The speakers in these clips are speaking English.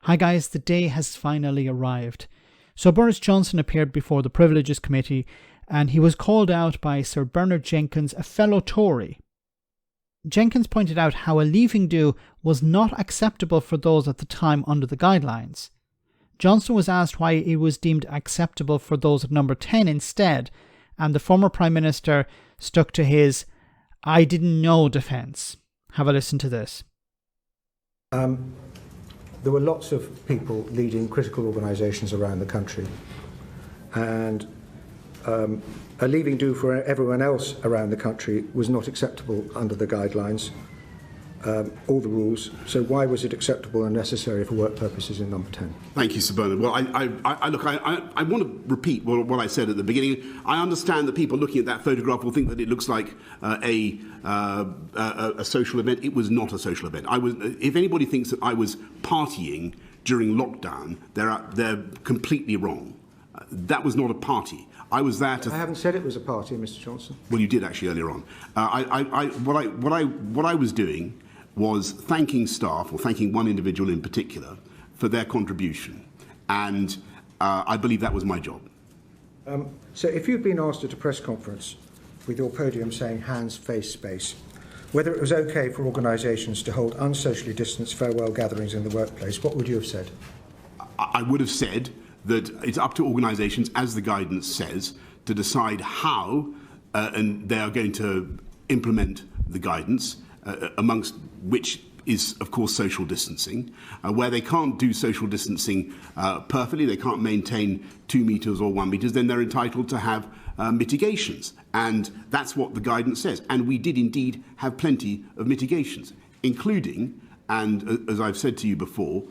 Hi guys, the day has finally arrived. So Boris Johnson appeared before the Privileges Committee and he was called out by Sir Bernard Jenkins, a fellow Tory. Jenkins pointed out how a leaving do was not acceptable for those at the time under the guidelines. Johnson was asked why it was deemed acceptable for those at number 10 instead, and the former Prime Minister stuck to his "I didn't know" defence. Have a listen to this. There were lots of people leading critical organisations around the country, and a leaving do for everyone else around the country was not acceptable under the guidelines, all the rules. So why was it acceptable and necessary for work purposes in number 10? Thank you, Sir Bernard. Well, I want to repeat what I said at the beginning. I understand that people looking at that photograph will think that it looks like a social event. It was not a social event. If anybody thinks that I was partying during lockdown, they're completely wrong. That was not a party. I was there to... I haven't said it was a party, Mr. Johnson. Well, you did actually earlier on. What I was doing was thanking staff, or thanking one individual in particular, for their contribution. And I believe that was my job. So if you'd been asked at a press conference with your podium saying hands, face, space, whether it was okay for organisations to hold unsocially distanced farewell gatherings in the workplace, what would you have said? I would have said that it's up to organisations, as the guidance says, to decide how and they are going to implement the guidance, amongst which is, of course, social distancing. Where they can't do social distancing perfectly, they can't maintain 2 metres or 1 metre, then they're entitled to have mitigations. And that's what the guidance says. And we did indeed have plenty of mitigations, including, and as I've said to you before,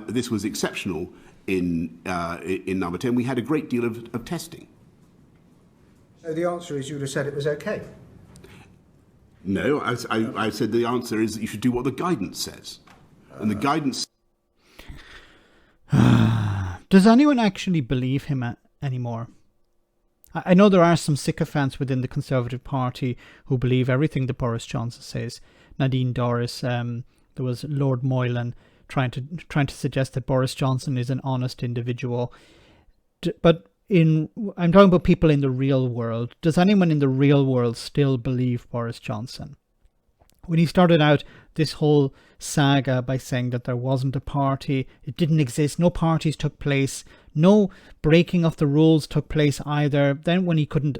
this was exceptional in number 10, we had a great deal of testing. So the answer is you would have said it was okay? No, I said the answer is that you should do what the guidance says. And the guidance... Does anyone actually believe him anymore? I know there are some sycophants within the Conservative Party who believe everything that Boris Johnson says. Nadine Dorris, there was Lord Moylan trying to suggest that Boris Johnson is an honest individual. But I'm talking about people in the real world. Does anyone in the real world still believe Boris Johnson? When he started out this whole saga by saying that there wasn't a party, it didn't exist, no parties took place, no breaking of the rules took place either. Then when he couldn't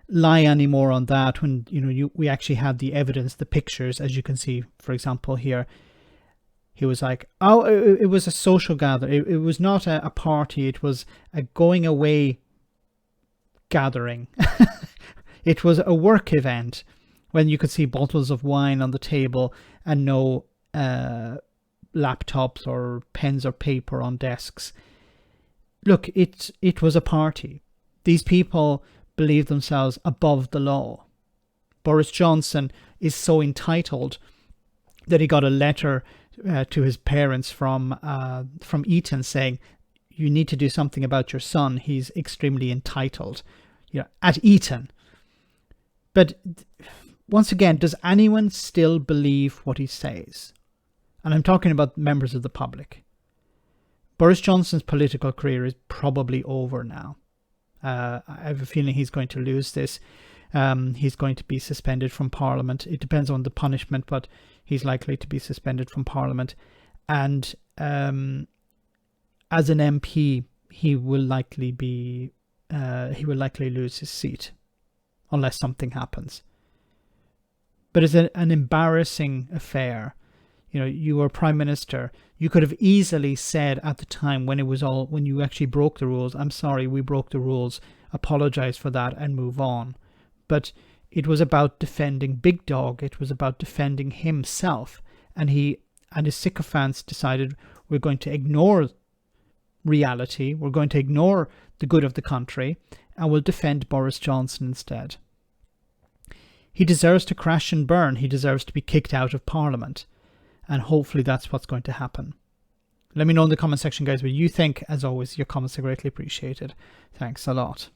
lie anymore on that, when we actually had the evidence, the pictures, as you can see, for example, here, he was like, oh, it was a social gathering. It was not a party. It was a going away gathering. It was a work event when you could see bottles of wine on the table and no laptops or pens or paper on desks. Look, it was a party. These people believe themselves above the law. Boris Johnson is so entitled that he got a letter to his parents from Eton saying, you need to do something about your son. He's extremely entitled, at Eton. But once again, does anyone still believe what he says? And I'm talking about members of the public. Boris Johnson's political career is probably over now. I have a feeling he's going to lose this. He's going to be suspended from Parliament. It depends on the punishment, but he's likely to be suspended from Parliament. And as an MP, he will likely lose his seat unless something happens. But it's an embarrassing affair. You were Prime Minister. You could have easily said at the time when you actually broke the rules, I'm sorry, we broke the rules, apologize for that and move on. But it was about defending Big Dog. It was about defending himself. And he and his sycophants decided, we're going to ignore reality. We're going to ignore the good of the country and we'll defend Boris Johnson instead. He deserves to crash and burn. He deserves to be kicked out of Parliament. And hopefully that's what's going to happen. Let me know in the comment section, guys, what you think. As always, your comments are greatly appreciated. Thanks a lot.